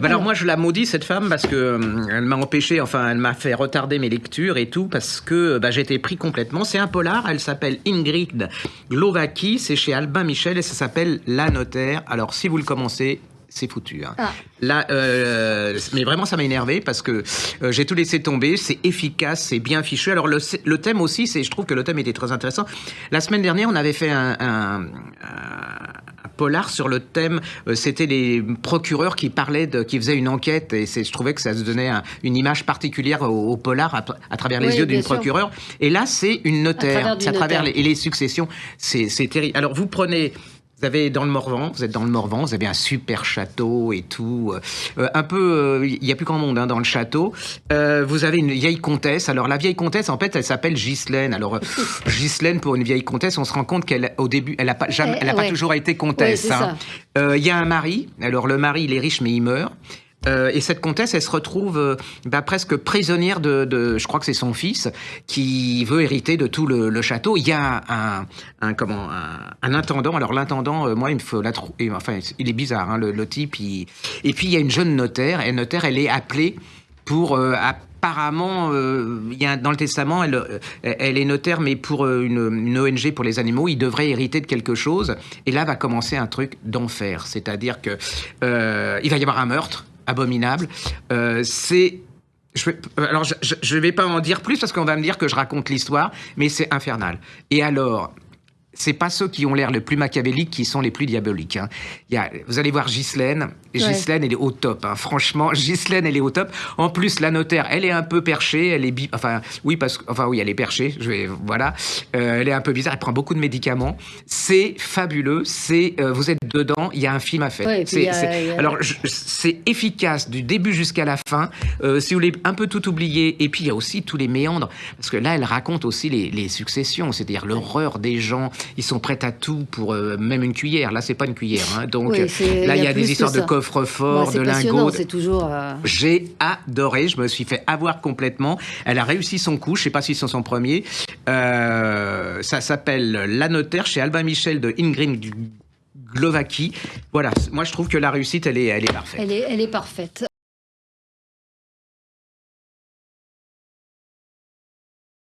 Eh ben alors moi je la maudis cette femme parce que elle m'a empêché, enfin elle m'a fait retarder mes lectures et tout parce que j'ai été pris complètement. C'est un polar, elle s'appelle Ingrid Glovacki, c'est chez Albin Michel et ça s'appelle La Notaire. Alors si vous le commencez, c'est foutu. Hein. Ah. Là, mais vraiment, ça m'a énervé parce que j'ai tout laissé tomber. C'est efficace, c'est bien fichu. Alors le thème aussi, je trouve que le thème était très intéressant. La semaine dernière, on avait fait un polar sur le thème. C'était les procureurs qui parlaient qui faisaient une enquête et je trouvais que ça se donnait une image particulière au polar à travers les yeux d'une procureure. Et là, c'est une notaire. C'est à travers les successions. C'est terrible. Alors vous prenez. Vous êtes dans le Morvan, vous avez un super château et tout. Un peu, il n'y a plus grand monde dans le château. Vous avez une vieille comtesse. Alors la vieille comtesse, en fait, elle s'appelle Ghislaine. Alors Ghislaine, pour une vieille comtesse, on se rend compte qu'au début, elle n'a pas toujours été comtesse. Il y a un mari. Alors le mari, il est riche, mais il meurt. Et cette comtesse, elle se retrouve presque prisonnière je crois que c'est son fils, qui veut hériter de tout le château. Il y a un intendant. Alors l'intendant, moi, il me faut enfin, il est bizarre, hein, le type. Et puis il y a une jeune notaire. Et notaire, elle est appelée pour apparemment, dans le testament, elle est notaire, mais pour une ONG pour les animaux, il devrait hériter de quelque chose. Et là va commencer un truc d'enfer, c'est-à-dire que il va y avoir un meurtre abominable. Je vais pas en dire plus parce qu'on va me dire que je raconte l'histoire, mais c'est infernal. Et alors, c'est pas ceux qui ont l'air le plus machiavéliques qui sont les plus diaboliques. Hein. Vous allez voir Ghislaine. Ghislaine, elle est au top. Hein. Franchement, Ghislaine, elle est au top. En plus, la notaire, elle est un peu perchée. Elle est elle est perchée. Voilà. Elle est un peu bizarre. Elle prend beaucoup de médicaments. C'est fabuleux. Vous êtes dedans. Il y a un film à faire. Ouais, alors, c'est efficace du début jusqu'à la fin. Si vous voulez un peu tout oublier. Et puis, il y a aussi tous les méandres. Parce que là, elle raconte aussi les successions. C'est-à-dire l'horreur des gens. Ils sont prêts à tout pour même une cuillère. Là, c'est pas une cuillère. Hein. Donc là, il y a des histoires de coffre-fort, de lingots. C'est toujours. J'ai adoré. Je me suis fait avoir complètement. Elle a réussi son coup. Je sais pas si c'est son premier. Ça s'appelle La Notaire chez Albin Michel de Ingrid Glovacki. Voilà. Moi, je trouve que la réussite, elle est parfaite. Elle est parfaite.